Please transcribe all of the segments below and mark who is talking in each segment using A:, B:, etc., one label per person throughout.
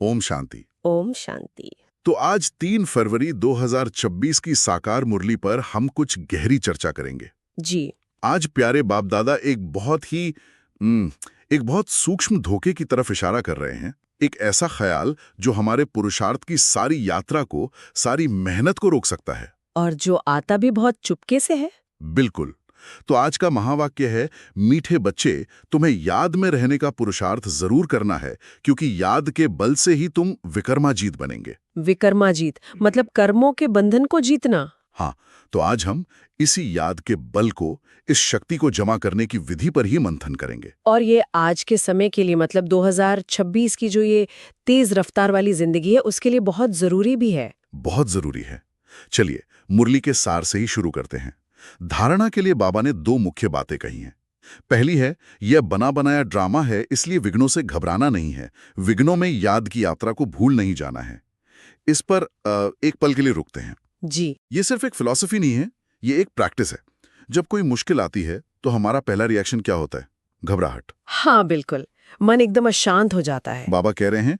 A: ओम शांति।
B: ओम शांति।
A: तो आज 3 फरवरी 2026 की साकार मुरली पर हम कुछ गहरी चर्चा करेंगे।
B: जी।
A: आज प्यारे बाप दादा एक बहुत सूक्ष्म धोखे की तरफ इशारा कर रहे हैं। एक ऐसा ख्याल जो हमारे पुरुषार्थ की सारी यात्रा को, सारी मेहनत को रोक सकता है।
B: और जो आता भी बहुत चुपके से है।
A: बिल्कुल। तो आज का महावाक्य है, मीठे बच्चे, तुम्हें याद में रहने का पुरुषार्थ जरूर करना है, क्योंकि याद के बल से ही तुम विकर्माजीत बनेंगे।
B: विकर्माजीत मतलब कर्मों के बंधन को जीतना।
A: हाँ, तो आज हम इसी याद के बल को, इस शक्ति को जमा करने की विधि पर ही मंथन करेंगे।
B: और ये आज के समय के लिए मतलब 2026 की जो ये तेज रफ्तार वाली जिंदगी है उसके लिए बहुत जरूरी भी है।
A: बहुत जरूरी है। चलिए मुरली के सार से ही शुरू करते हैं। धारणा के लिए बाबा ने 2 मुख्य बातें कही हैं। पहली है, यह बना बनाया ड्रामा है, इसलिए विघ्नों से घबराना नहीं है। विघ्नों में याद की यात्रा को भूल नहीं जाना है। इस पर एक पल के लिए रुकते हैं।
B: जी।
A: ये सिर्फ एक फिलॉसफी नहीं है, ये एक प्रैक्टिस है। जब कोई मुश्किल आती है तो हमारा पहला रिएक्शन क्या होता है? घबराहट।
B: हाँ बिल्कुल, मन एकदम अशांत हो जाता है।
A: बाबा कह रहे हैं,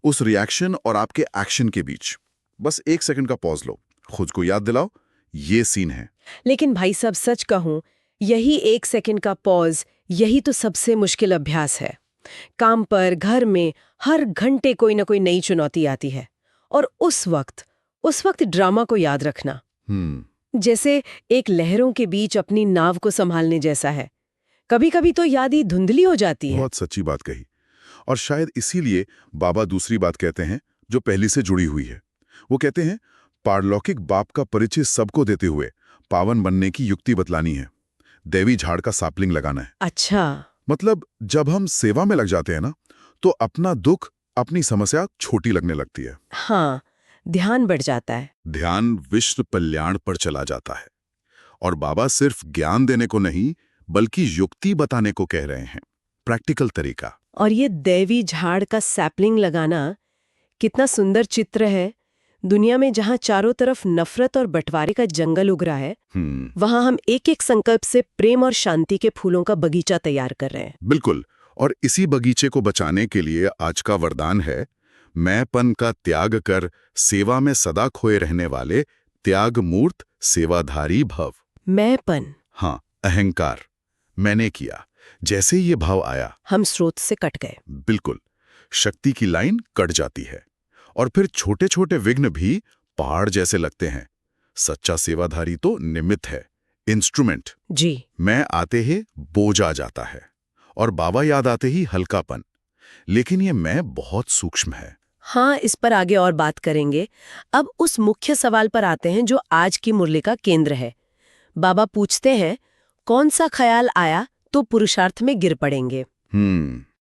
A: उस रिएक्शन और आपके एक्शन के बीच बस 1 सेकंड का पॉज लो, खुद को याद दिलाओ, ये सीन है।
B: लेकिन भाई साहब सच कहूं, यही 1 सेकंड का पॉज, यही तो सबसे मुश्किल अभ्यास है। काम पर, घर में हर घंटे कोई ना कोई नई चुनौती आती है और उस वक्त ड्रामा को याद रखना जैसे एक लहरों के बीच अपनी नाव को संभालने जैसा है। कभी कभी तो याद ही धुंधली हो जाती है।
A: बहुत सच्ची बात कही। और शायद इसीलिए बाबा दूसरी बात कहते हैं जो पहली से जुड़ी हुई है। वो कहते हैं, पारलौकिक बाप का परिचय सबको देते हुए पावन बनने की युक्ति बतलानी है, देवी झाड़ का सैपलिंग लगाना है।
B: अच्छा।
A: मतलब जब हम सेवा में लग जाते हैं ना, तो अपना दुख, अपनी समस्या छोटी लगने लगती है।
B: हाँ, ध्यान बढ़ जाता है।
A: ध्यान विश्व कल्याण पर चला जाता है। और बाबा सिर्फ ज्ञान देने को नहीं, बल्कि युक्ति बताने को कह रहे हैं, प्रैक्टिकल तरीका।
B: और ये देवी झाड़ का सैपलिंग लगाना कितना सुंदर चित्र है। दुनिया में जहाँ चारों तरफ नफरत और बंटवारे का जंगल उग रहा है, वहाँ हम एक एक संकल्प से प्रेम और शांति के फूलों का बगीचा तैयार कर रहे हैं।
A: बिल्कुल। और इसी बगीचे को बचाने के लिए आज का वरदान है, मैंपन का त्याग कर सेवा में सदा खोए रहने वाले त्याग मूर्त सेवाधारी भव।
B: मैंपन।
A: हाँ, अहंकार, मैंने किया, जैसे ये भाव आया,
B: हम स्रोत से कट गए।
A: बिल्कुल, शक्ति की लाइन कट जाती है। और फिर छोटे छोटे विघ्न भी पहाड़ जैसे लगते हैं। सच्चा सेवाधारी तो निमित्त है, इंस्ट्रूमेंट।
B: जी।
A: मैं आते ही बोझ आ जाता है और बाबा याद आते ही हल्कापन। लेकिन ये मैं बहुत सूक्ष्म है।
B: हाँ, इस पर आगे और बात करेंगे। अब उस मुख्य सवाल पर आते हैं जो आज की मुरली का केंद्र है। बाबा पूछते हैं, कौन सा ख्याल आया तो पुरुषार्थ में गिर पड़ेंगे।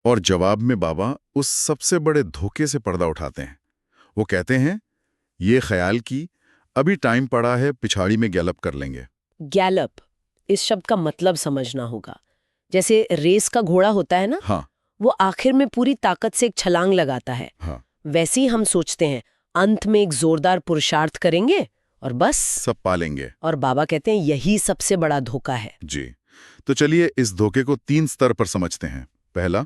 A: और जवाब में बाबा उस सबसे बड़े धोखे से पर्दा उठाते हैं। वो कहते हैं, ये ख्याल कि अभी टाइम पड़ा है, पिछाड़ी में गैलप कर लेंगे।
B: गैलप, इस शब्द का मतलब समझना होगा। जैसे रेस का घोड़ा होता है ना,
A: हाँ,
B: वो आखिर में पूरी ताकत से एक छलांग लगाता है।
A: हाँ,
B: वैसे ही हम सोचते हैं अंत में एक जोरदार पुरुषार्थ करेंगे और बस
A: सब पालेंगे।
B: और बाबा कहते हैं यही सबसे बड़ा धोखा है।
A: जी, तो चलिए इस धोखे को 3 स्तर पर समझते हैं। पहला,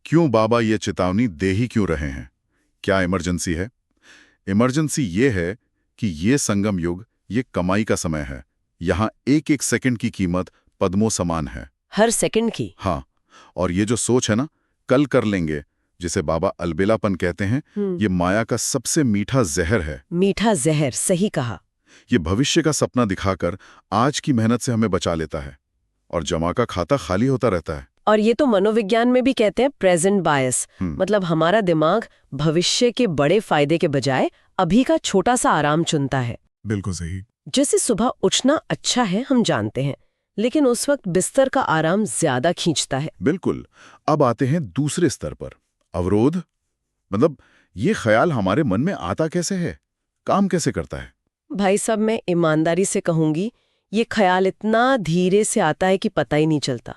A: क्यों बाबा ये चेतावनी दे ही क्यों रहे हैं? क्या इमरजेंसी है? इमरजेंसी ये है कि ये संगम युग, ये कमाई का समय है। यहाँ एक एक सेकंड की कीमत पद्मों समान है।
B: हर सेकंड की।
A: हाँ, और ये जो सोच है ना, कल कर लेंगे, जिसे बाबा अलबेलापन कहते हैं, ये माया का सबसे मीठा जहर है।
B: मीठा जहर, सही कहा।
A: ये भविष्य का सपना दिखाकर आज की मेहनत से हमें बचा लेता है और जमा का खाता खाली होता रहता है।
B: और ये तो मनोविज्ञान में भी कहते हैं प्रेजेंट बायस। मतलब हमारा दिमाग भविष्य के बड़े फायदे के बजाय अभी का छोटा सा आराम चुनता है।
A: बिल्कुल सही।
B: जैसे सुबह उठना अच्छा है, हम जानते हैं, लेकिन उस वक्त बिस्तर का आराम ज्यादा खींचता है।
A: बिल्कुल। अब आते हैं दूसरे स्तर पर, अवरोध। मतलब ये ख्याल हमारे मन में आता कैसे है, काम कैसे करता है?
B: भाई साहब, मैं ईमानदारी से कहूंगी, ये ख्याल इतना धीरे से आता है कि पता ही नहीं चलता।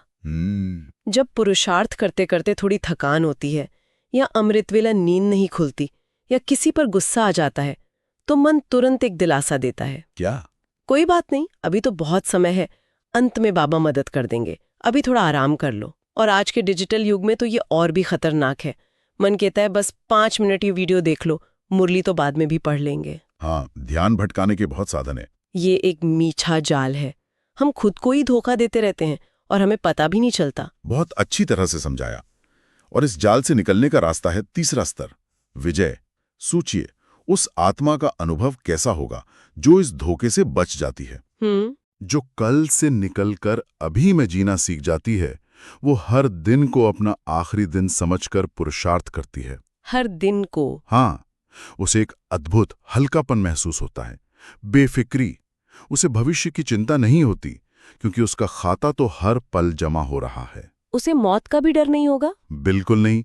B: जब पुरुषार्थ करते करते थोड़ी थकान होती है, या अमृत वेला नींद नहीं खुलती, या किसी पर गुस्सा आ जाता है, तो मन तुरंत एक दिलासा देता है,
A: क्या?
B: कोई बात नहीं, अभी तो बहुत समय है, अंत में बाबा मदद कर देंगे, अभी थोड़ा आराम कर लो। और आज के डिजिटल युग में तो ये और भी खतरनाक है। मन कहता है बस 5 मिनट ये वीडियो देख लो, मुरली तो बाद में भी पढ़ लेंगे।
A: हाँ, ध्यान भटकाने के बहुत साधन है।
B: ये एक मीठा जाल है। हम खुद को ही धोखा देते रहते हैं और हमें पता भी नहीं चलता।
A: बहुत अच्छी तरह से समझाया। और इस जाल से निकलने का रास्ता है तीसरा स्तर, विजय। सोचिए, उस आत्मा का अनुभव कैसा होगा जो इस धोखे से बच जाती है, जो कल से निकलकर अभी में जीना सीख जाती है। वो हर दिन को अपना आखिरी दिन समझकर पुरुषार्थ करती है।
B: हर दिन को?
A: हाँ, उसे एक अद्भुत हल्कापन महसूस होता है, बेफिक्री। उसे भविष्य की चिंता नहीं होती, क्योंकि उसका खाता तो हर पल जमा हो रहा है।
B: उसे मौत का भी डर नहीं होगा?
A: बिल्कुल नहीं।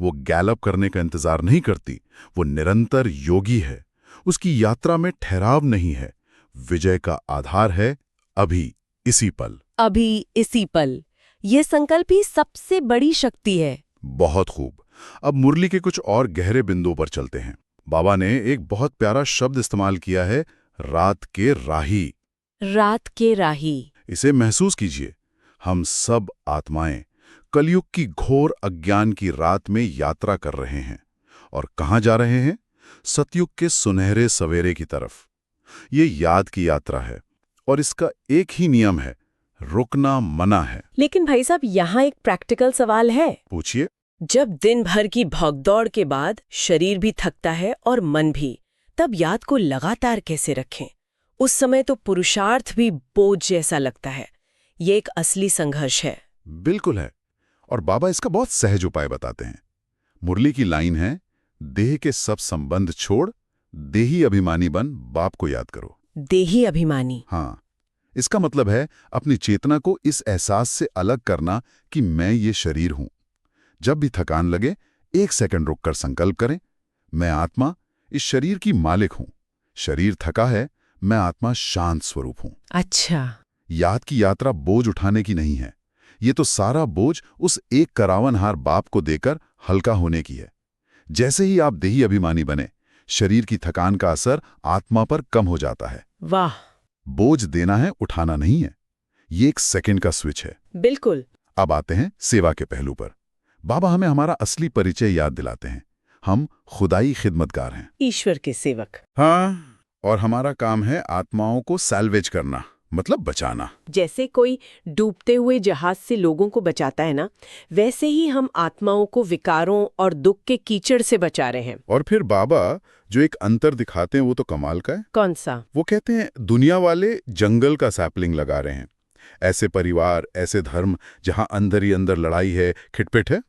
A: वो गैलअप करने का इंतजार नहीं करती। वो निरंतर योगी है। उसकी यात्रा में ठहराव नहीं है। विजय का आधार है अभी, इसी पल।
B: अभी, इसी पल। ये संकल्प ही सबसे बड़ी शक्ति है।
A: बहुत खूब। अब मुरली के कुछ और गहरे बिंदुओं पर चलते हैं। बाबा ने एक बहुत प्यारा शब्द इस्तेमाल किया है, रात के राही।
B: रात के राही।
A: इसे महसूस कीजिए। हम सब आत्माएं कलयुग की घोर अज्ञान की रात में यात्रा कर रहे हैं। और कहाँ जा रहे हैं? सतयुग के सुनहरे सवेरे की तरफ। ये याद की यात्रा है और इसका एक ही नियम है, रुकना मना है।
B: लेकिन भाई साहब, यहाँ एक प्रैक्टिकल सवाल है।
A: पूछिए।
B: जब दिन भर की भगदौड़ के बाद शरीर भी थकता है और मन भी, तब याद को लगातार कैसे रखें? उस समय तो पुरुषार्थ भी बोझ जैसा लगता है। ये एक असली संघर्ष है।
A: बिल्कुल है। और बाबा इसका बहुत सहज उपाय बताते हैं। मुरली की लाइन है, देह के सब संबंध छोड़, देही अभिमानी बन बाप को याद करो।
B: देही अभिमानी?
A: हाँ, इसका मतलब है अपनी चेतना को इस एहसास से अलग करना कि मैं ये शरीर हूं। जब भी थकान लगे, 1 सेकंड रुककर संकल्प करें, मैं आत्मा इस शरीर की मालिक हूं। शरीर थका है, मैं आत्मा शांत स्वरूप हूं।
B: अच्छा।
A: याद की यात्रा बोझ उठाने की नहीं है। ये तो सारा बोझ उस एक करावनहार बाप को देकर हल्का होने की है। जैसे ही आप देही अभिमानी बने, शरीर की थकान का असर आत्मा पर कम हो जाता है।
B: वाह।
A: बोझ देना है, उठाना नहीं है। ये 1 सेकंड का स्विच है।
B: बिल्कुल।
A: अब आते हैं सेवा के पहलू पर। बाबा हमें हमारा असली परिचय याद दिलाते हैं। हम खुदाई खिदमतगार हैं,
B: ईश्वर के सेवक।
A: हाँ, और हमारा काम है आत्माओं को सैल्वेज करना, मतलब बचाना।
B: जैसे कोई डूबते हुए जहाज से लोगों को बचाता है ना, वैसे ही हम आत्माओं को विकारों और दुख के कीचड़ से बचा रहे हैं।
A: और फिर बाबा जो एक अंतर दिखाते हैं वो तो कमाल का है।
B: कौन सा?
A: वो कहते हैं दुनिया वाले जंगल का सैपलिंग लगा रहे हैं। ऐसे परिवार, ऐसे धर्म जहां अंदर ही अंदर लड़ाई है, खिटपिट है।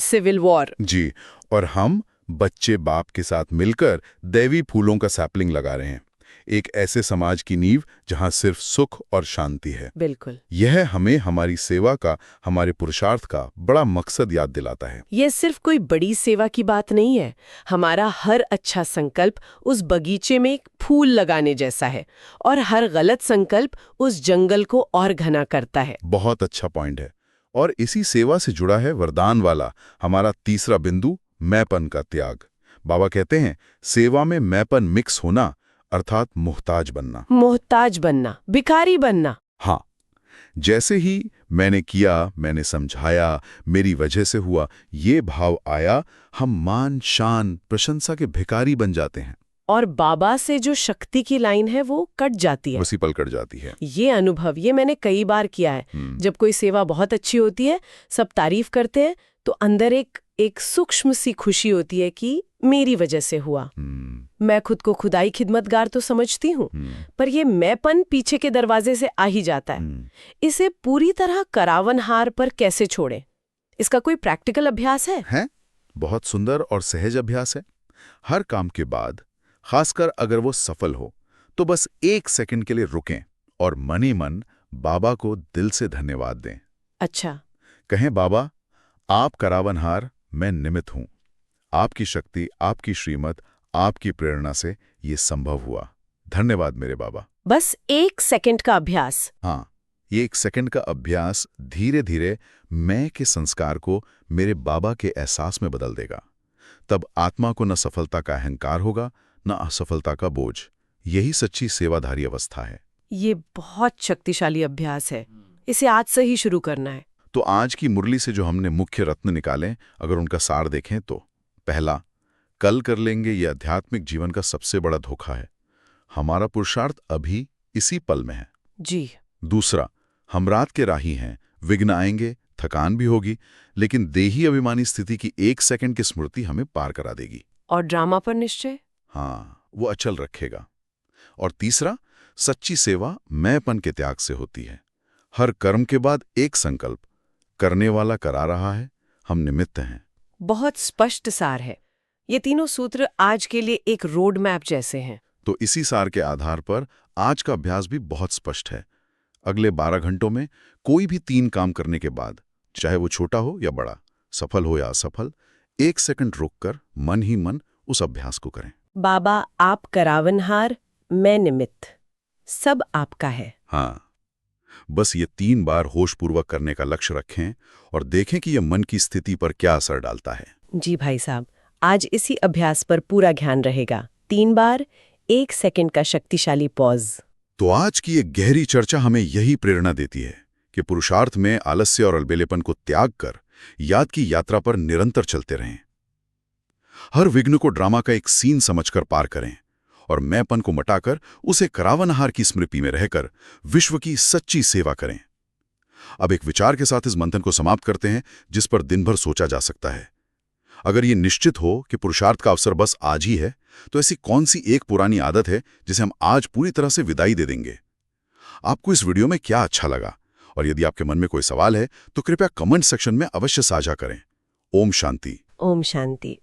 B: Civil war.
A: जी। और हम बच्चे बाप के साथ मिलकर दैवी फूलों का सैपलिंग लगा रहे हैं। एक ऐसे समाज की नींव जहां सिर्फ सुख और शांति है।
B: बिल्कुल।
A: यह हमें हमारी सेवा का, हमारे पुरुषार्थ का बड़ा मकसद याद दिलाता है।
B: ये सिर्फ कोई बड़ी सेवा की बात नहीं है। हमारा हर अच्छा संकल्प उस बगीचे में एक फूल लगाने जैसा है, और हर गलत संकल्प उस जंगल को और घना करता है।
A: बहुत अच्छा पॉइंट है। और इसी सेवा से जुड़ा है वरदान वाला हमारा तीसरा बिंदु, मैंपन का त्याग। बाबा कहते हैं सेवा में मैंपन मिक्स होना, अर्थात मुहताज बनना।
B: मुहताज बनना, भिखारी बनना।
A: हाँ, जैसे ही मैंने किया, मैंने समझाया, मेरी वजह से हुआ, ये भाव आया, हम मान, शान, प्रशंसा के भिखारी बन जाते हैं।
B: और बाबा से जो शक्ति की लाइन है वो कट जाती है,
A: उसी पल कट जाती है।
B: ये अनुभव ये मैंने कई बार किया है। जब कोई सेवा बहुत अच्छी होती है, सब तारीफ करते हैं, तो अंदर एक सूक्ष्म सी खुशी होती है कि मेरी वजह से हुआ। मैं खुद को खुदाई खिदमतगार तो समझती हूँ, पर ये मैंपन पीछे के दरवाजे से आ ही जाता है। इसे पूरी तरह करावनहार पर कैसे छोड़ें? इसका कोई प्रैक्टिकल अभ्यास है?
A: बहुत सुंदर और सहज अभ्यास है। हर काम के बाद, खासकर अगर वो सफल हो, तो बस 1 सेकंड के लिए रुकें और मन ही मन बाबा को दिल से धन्यवाद दें।
B: अच्छा।
A: कहें, बाबा आप करावनहार, मैं निमित्त हूं। आपकी शक्ति, आपकी श्रीमत, आपकी प्रेरणा से ये संभव हुआ। धन्यवाद मेरे बाबा।
B: बस 1 सेकंड का अभ्यास।
A: हाँ, ये 1 सेकंड का अभ्यास धीरे धीरे मैं के संस्कार को मेरे बाबा के एहसास में बदल देगा। तब आत्मा को न सफलता का अहंकार होगा, न असफलता का बोझ। यही सच्ची सेवाधारी अवस्था है।
B: ये बहुत शक्तिशाली अभ्यास है। इसे आज से ही शुरू करना है।
A: तो आज की मुरली से जो हमने मुख्य रत्न निकाले, अगर उनका सार देखें तो पहला, कल कर लेंगे ये आध्यात्मिक जीवन का सबसे बड़ा धोखा है। हमारा पुरुषार्थ अभी इसी पल में है।
B: जी।
A: दूसरा, हम रात के राही हैं, विघ्न आएंगे, थकान भी होगी, लेकिन देही अभिमानी स्थिति की 1 सेकंड की स्मृति हमें पार करा देगी।
B: और ड्रामा पर निश्चय?
A: हाँ, वो अचल रखेगा। और तीसरा, सच्ची सेवा मैंपन के त्याग से होती है। हर कर्म के बाद एक संकल्प, करने वाला करा रहा है, हम निमित्त हैं।
B: बहुत स्पष्ट सार है। ये तीनों सूत्र आज के लिए एक रोड मैप जैसे हैं।
A: तो इसी सार के आधार पर आज का अभ्यास भी बहुत स्पष्ट है। अगले 12 घंटों में कोई भी 3 काम करने के बाद, चाहे वो छोटा हो या बड़ा, सफल हो या असफल, 1 सेकंड रुककर मन ही मन उस अभ्यास को करें।
B: बाबा आप करावनहार, मैं निमित्त, सब आपका है।
A: हाँ, बस ये 3 बार होशपूर्वक करने का लक्ष्य रखें और देखें कि यह मन की स्थिति पर क्या असर डालता है।
B: जी भाई साहब, आज इसी अभ्यास पर पूरा ध्यान रहेगा। 3 बार 1 सेकंड का शक्तिशाली पॉज।
A: तो आज की एक गहरी चर्चा हमें यही प्रेरणा देती है कि पुरुषार्थ में आलस्य और अलबेलेपन को त्याग कर याद की यात्रा पर निरंतर चलते रहें। हर विघ्न को ड्रामा का एक सीन समझकर पार करें और मैंपन को मटाकर उसे करावनहार की स्मृति में रहकर विश्व की सच्ची सेवा करें। अब एक विचार के साथ इस मंथन को समाप्त करते हैं जिस पर दिन भर सोचा जा सकता है। अगर ये निश्चित हो कि पुरुषार्थ का अवसर बस आज ही है, तो ऐसी कौन सी एक पुरानी आदत है जिसे हम आज पूरी तरह से विदाई दे देंगे? आपको इस वीडियो में क्या अच्छा लगा? और यदि आपके मन में कोई सवाल है तो कृपया कमेंट सेक्शन में अवश्य साझा करें। ओम शांति।
B: ओम शांति।